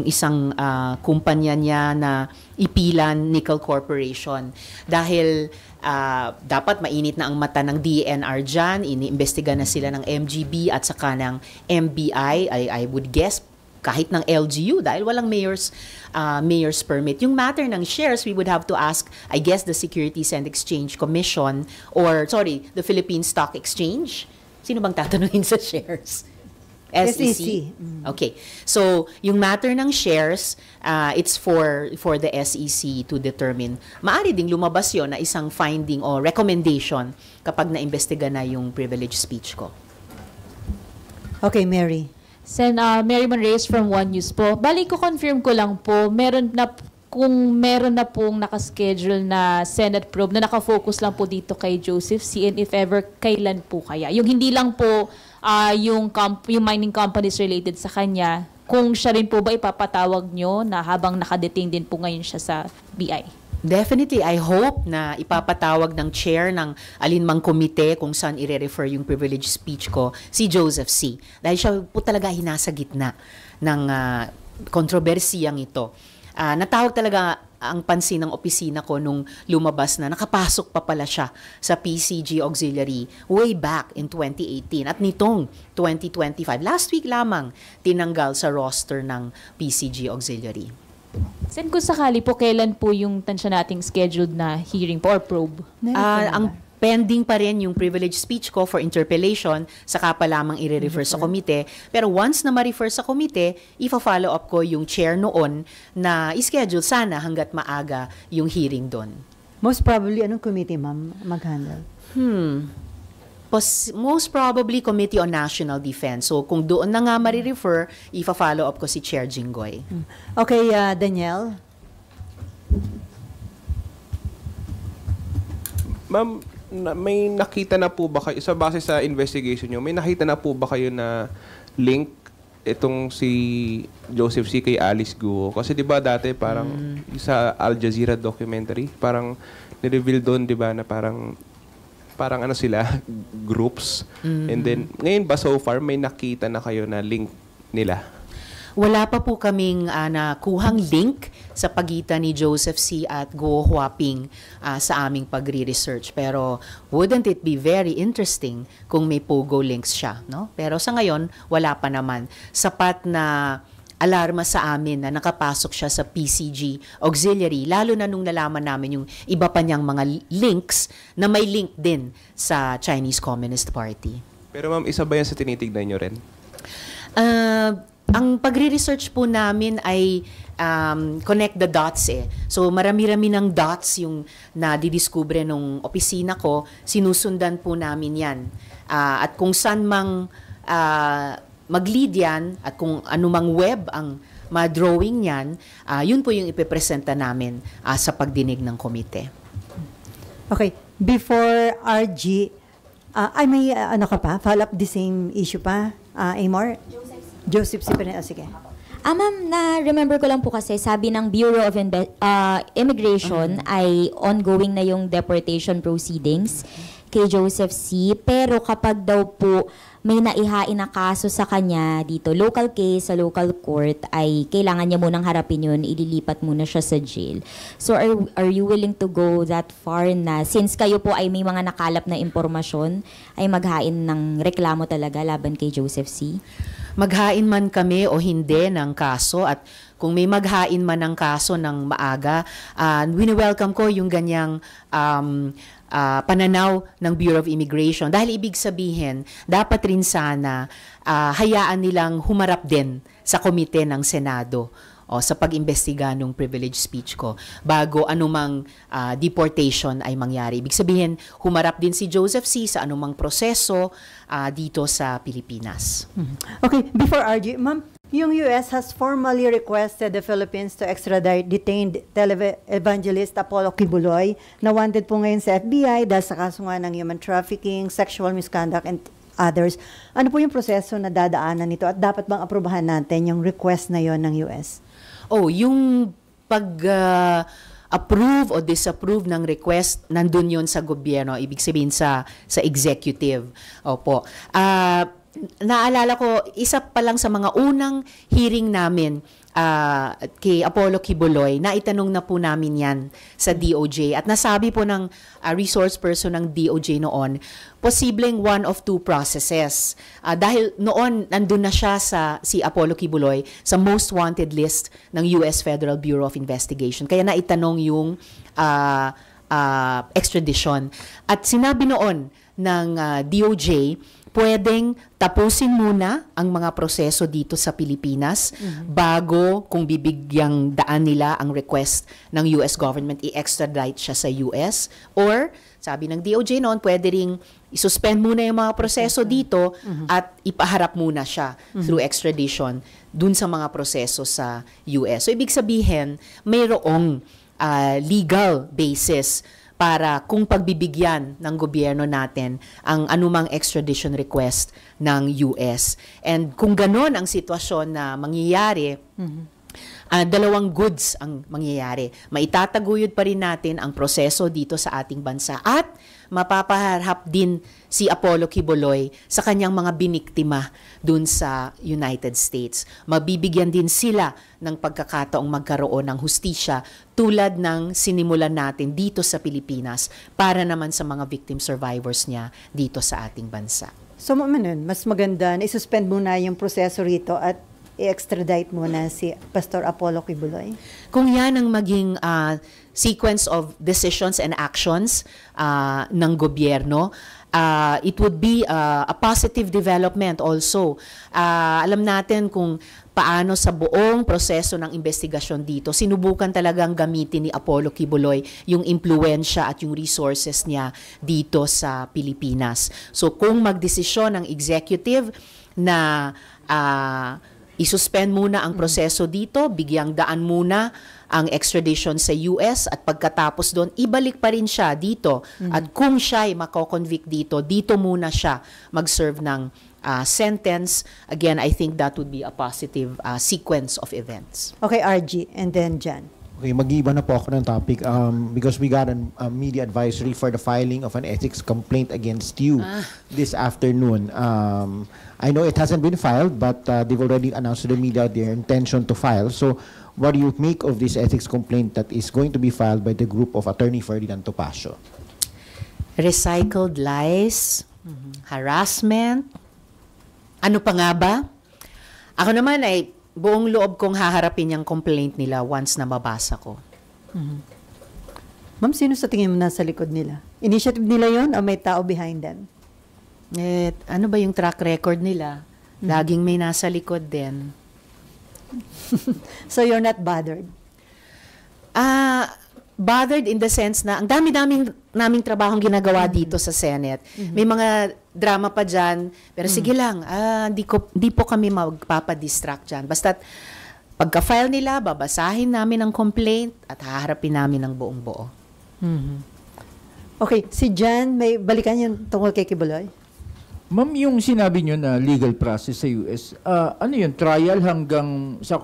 isang kumpanya niya na Ipilan Nickel Corporation. Dahil dapat mainit na ang mata ng DENR dyan, iniimbestiga na sila ng MGB at saka ng MBI, I would guess, kahit ng LGU dahil walang mayor's permit. Yung matter ng shares, we would have to ask, I guess, the Securities and Exchange Commission the Philippine Stock Exchange. Sino bang tatanungin sa shares? SEC? Okay. So, yung matter ng shares, it's for the SEC to determine. Maaari ding lumabas yon na isang finding o recommendation kapag na-imbestiga na yung privilege speech ko. Okay, Mary. Sen Mary Monreyes from One News po. Bali ko confirm ko lang po, kung meron na pong nakaschedule na Senate probe na nakafocus lang po dito kay Joseph C. and if ever, kailan po kaya? Yung hindi lang po yung mining companies related sa kanya, kung siya rin po ba ipapatawag nyo na habang nakadetain din po ngayon siya sa BI? Definitely, I hope na ipapatawag ng chair ng alinmang komite kung saan i-refer yung privilege speech ko, si Joseph C. Dahil siya po talaga hinasa gitna ng kontrobersiyang ito. Natawag talaga ang pansin ng opisina ko nung lumabas na nakapasok pa pala siya sa PCG Auxiliary way back in 2018 at nitong 2025. Last week lamang tinanggal sa roster ng PCG Auxiliary. Sen, kung sakali po, kailan po yung tansya nating scheduled na hearing po or probe? Ang pending pa rin yung privilege speech ko for interpellation, saka pa lamang i-refer sa komite. Pero once na ma-refer sa komite, ifa-follow up ko yung chair noon na i-schedule sana hanggat maaga yung hearing doon. Most probably, anong committee, ma'am, mag-handle? most probably Committee on National Defense. So kung doon na nga marirefer, ifa-follow up ko si Chair Jinggoy. Okay, Danielle. Ma'am, may nakita na po ba kayo, sa base sa investigation nyo, may nakita na po ba kayo na link itong si Joseph C. kay Alice Guo? Kasi di ba dati parang sa Al Jazeera documentary, parang nireveal doon, di ba, na parang ano sila, groups. And then, ngayon ba so far, may nakita na kayo na link nila? Wala pa po kaming nakuhang link sa pagitan ni Joseph C. at Guo Huaping sa aming pagre-research. Pero wouldn't it be very interesting kung may pogo links siya, no? Pero sa ngayon, wala pa naman. Sapat na alarma sa amin na nakapasok siya sa PCG auxiliary, lalo na nung nalaman namin yung iba pa niyang mga links na may link din sa Chinese Communist Party. Pero ma'am, isa ba yan sa tinitignan nyo rin? Ang pagre-research po namin ay connect the dots eh. So marami-rami ng dots yung nadidiskubre nung opisina ko, sinusundan po namin yan. At kung saan mang mag-lead yan at kung anumang web ang ma-drawing yan, yun po yung ipipresenta namin sa pagdinig ng komite. Okay, before RG, ay may ano ka pa? Follow up the same issue pa? Amor? Joseph C. Sige. Ma'am, na-remember ko lang po kasi sabi ng Bureau of Immigration ay ongoing na yung deportation proceedings kay Joseph C. Pero kapag daw po may naihain na kaso sa kanya dito, local case sa local court, ay kailangan niya munang harapin yun, ililipat muna siya sa jail. So are you willing to go that far na since kayo po ay may mga nakalap na impormasyon, ay maghain ng reklamo talaga laban kay Joseph C.? Maghain man kami o hindi ng kaso at kung may maghain man ng kaso ng maaga, wini-welcome ko yung ganyang pananaw ng Bureau of Immigration. Dahil ibig sabihin, dapat rin sana hayaan nilang humarap din sa komite ng Senado o sa pag-imbestiga ng privilege speech ko bago anumang deportation ay mangyari. Ibig sabihin, humarap din si Joseph C. sa anumang proseso dito sa Pilipinas. Okay, before RG, ma'am, yung US has formally requested the Philippines to extradite detained tele-evangelist Apollo Kibuloy na wanted po ngayon sa FBI dahil sa kaso nga ng human trafficking, sexual misconduct, and others. Ano po yung proseso na dadaanan nito at dapat bang aprubahan natin yung request na yon ng US? Yung pag-approve o disapprove ng request, nandun yun sa gobyerno, ibig sabihin sa executive. Opo. Naalala ko, isa pa lang sa mga unang hearing namin kay Apollo Kibuloy, naitanong na po namin yan sa DOJ. At nasabi po ng resource person ng DOJ noon, posibleng one of two processes. Dahil noon, nandun na siya si Apollo Kibuloy sa most wanted list ng US Federal Bureau of Investigation. Kaya naitanong yung extradition. At sinabi noon ng DOJ, pwedeng tapusin muna ang mga proseso dito sa Pilipinas bago kung bibigyang daan nila ang request ng US government i-extradite siya sa US, or sabi ng DOJ noon, pwede ring isuspend muna yung mga proseso dito at ipaharap muna siya through extradition dun sa mga proseso sa US. So ibig sabihin, mayroong legal basis para kung pagbibigyan ng gobyerno natin ang anumang extradition request ng US. And kung ganon ang sitwasyon na mangyayari, dalawang goods ang mangyayari. Maitataguyod pa rin natin ang proseso dito sa ating bansa at mapapaharap din si Apollo Kibuloy sa kanyang mga biniktima dun sa United States. Mabibigyan din sila ng pagkakataong magkaroon ng hustisya tulad ng sinimulan natin dito sa Pilipinas para naman sa mga victim survivors niya dito sa ating bansa. So, mas maganda na isuspend muna yung proseso rito at i-extradite muna si Pastor Apollo Kibuloy? Kung yan ang maging sequence of decisions and actions ng gobyerno, it would be a positive development also. Alam natin kung paano sa buong proseso ng investigasyon dito, sinubukan talagang gamitin ni Apollo Quiboloy yung impluensya at yung resources niya dito sa Pilipinas. So kung magdesisyon ng executive na isuspend muna ang proseso dito, bigyang daan muna ang extradition sa US at pagkatapos doon, ibalik pa rin siya dito. At kung siya ay mako-convict dito, dito muna siya mag-serve ng sentence. Again, I think that would be a positive sequence of events. Okay, RG, and then Jan. Okay, mag-iba na po ako ng topic because we got a media advisory for the filing of an ethics complaint against you this afternoon. I know it hasn't been filed, but they've already announced to the media their intention to file. So, what do you make of this ethics complaint that is going to be filed by the group of Attorney Ferdinand Topacio? Recycled lies, harassment, ano pa nga ba? Ako naman ay buong loob kong haharapin yung complaint nila once na mabasa ko. Ma'am, sino sa tingin mo nasa likod nila? Initiative nila yon o may tao behind them? Ano ba yung track record nila? Laging may nasa likod din. So you're not bothered? Bothered in the sense na ang naming trabahong ginagawa dito sa Senate. May mga drama pa dyan, pero sige lang, di po kami magpapadistract dyan. Basta pagka-file nila, babasahin namin ang complaint at haharapin namin ang buong buo. Okay, si Jan, may balikan yung tungkol kay Quiboloy? Ma'am, yung sinabi nyo na legal process sa US, ano yun, trial hanggang sa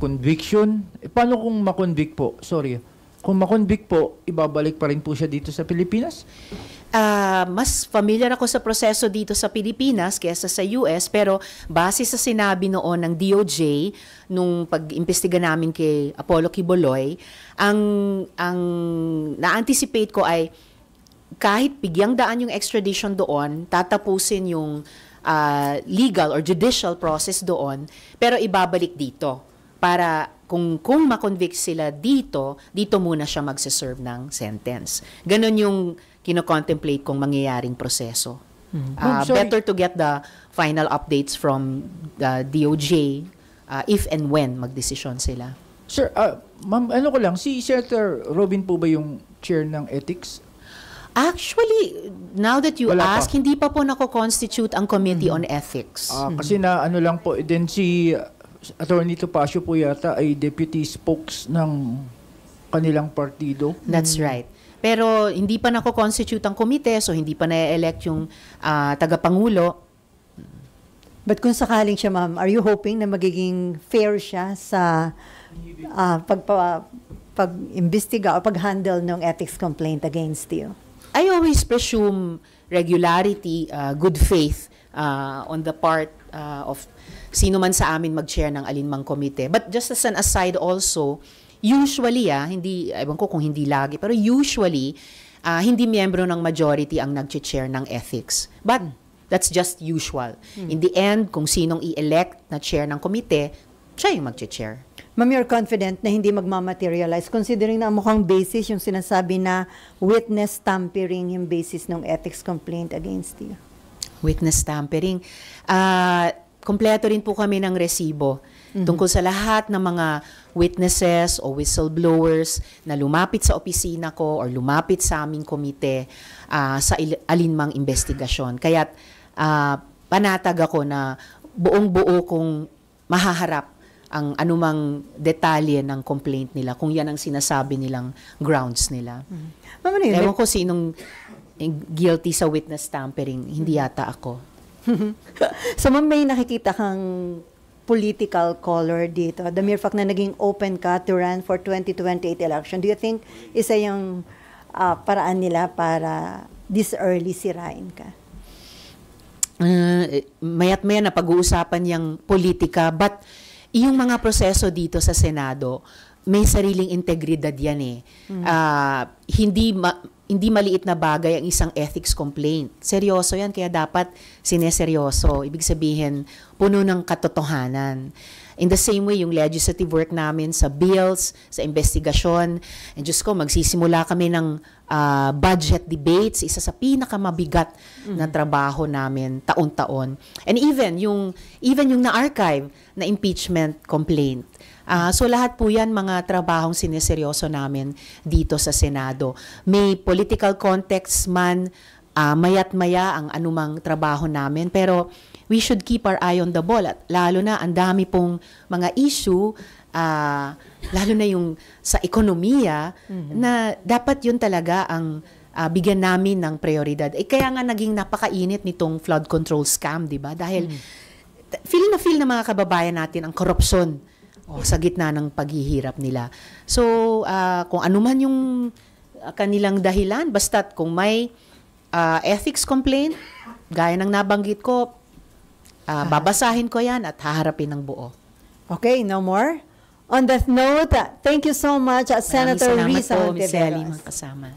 conviction? Paano kung makonvict po? Sorry. Kung makonvict po, ibabalik pa rin po siya dito sa Pilipinas? Mas familiar ako sa proseso dito sa Pilipinas kaysa sa US, pero base sa sinabi noon ng DOJ nung pag-imbestiga namin kay Apollo Quiboloy, ang na-anticipate ko ay kahit bigyang daan yung extradition doon, tatapusin yung legal or judicial process doon, pero ibabalik dito para kung makonvict sila dito muna siya magse-serve ng sentence. Ganon yung kino-contemplate kong mangyayaring proseso. Better to get the final updates from the DOJ if and when magdesisyon sila. Sir, ma'am, ano ko lang, si Senator Robin po ba yung chair ng ethics? Actually, now that you Wala ask, pa. hindi pa po nako-constitute ang Committee on Ethics. Kasi na ano lang po, then si Attorney Topacio po yata ay deputy spokes ng kanilang partido. That's right. Pero hindi pa nako-constitute ang komite, so hindi pa na-elect yung tagapangulo. But kung sakaling siya, ma'am, are you hoping na magiging fair siya sa pag-imbestiga o pag-handle ng ethics complaint against you? I always presume regularity, good faith on the part of sino man sa amin mag-chair ng alinmang komite. But just as an aside also, usually, hindi, ewan ko kung hindi lagi, pero usually, hindi miyembro ng majority ang nag-chair ng ethics. But that's just usual. In the end, kung sinong i-elect na chair ng komite, siya yung mag-chair. Ma'am, you're confident na hindi magmamaterialize considering na ang mukhang basis yung sinasabi na witness tampering yung basis ng ethics complaint against you? Witness tampering. Kompleto rin po kami ng resibo tungkol sa lahat ng mga witnesses o whistleblowers na lumapit sa opisina ko or lumapit sa aming komite sa alinmang investigasyon. Kaya't panatag ako na buong-buo kong mahaharap ang anumang detalye ng complaint nila kung yan ang sinasabi nilang grounds nila. Ewan ko sinong guilty sa witness tampering. Hindi yata ako. So, ma'am, may nakikita kang political color dito. The mere fact na naging open ka to run for 2028 election, do you think isa yung paraan nila para this early sirain ka? Mayat maya na pag-uusapan yung politika, but yung mga proseso dito sa Senado, may sariling integridad yan . Hindi maliit na bagay ang isang ethics complaint. Seryoso yan, kaya dapat sineseryoso. Ibig sabihin, puno ng katotohanan. In the same way, yung legislative work namin sa bills, sa investigasyon, and Diyos ko, magsisimula kami ng budget debates, isa sa pinakamabigat na trabaho namin taon-taon. And even yung na-archive na impeachment complaint. So lahat po yan mga trabahong sineseryoso namin dito sa Senado. May political context man, mayat-maya ang anumang trabaho namin, pero we should keep our eye on the ball. At lalo na, ang dami pong mga issue, lalo na yung sa ekonomiya, na dapat yun talaga ang bigyan namin ng prioridad. Kaya nga naging napakainit nitong flood control scam, di ba? Dahil feel ng mga kababayan natin ang korupsyon sa gitna ng paghihirap nila. So, kung ano man yung kanilang dahilan, basta't kung may ethics complaint, gaya ng nabanggit ko, babasahin ko yan at haharapin ng buo. Okay, no more? On that note, thank you so much, Senator Risa Maraming salamat po, Ms. Ellie, Hontiveros. mga kasama.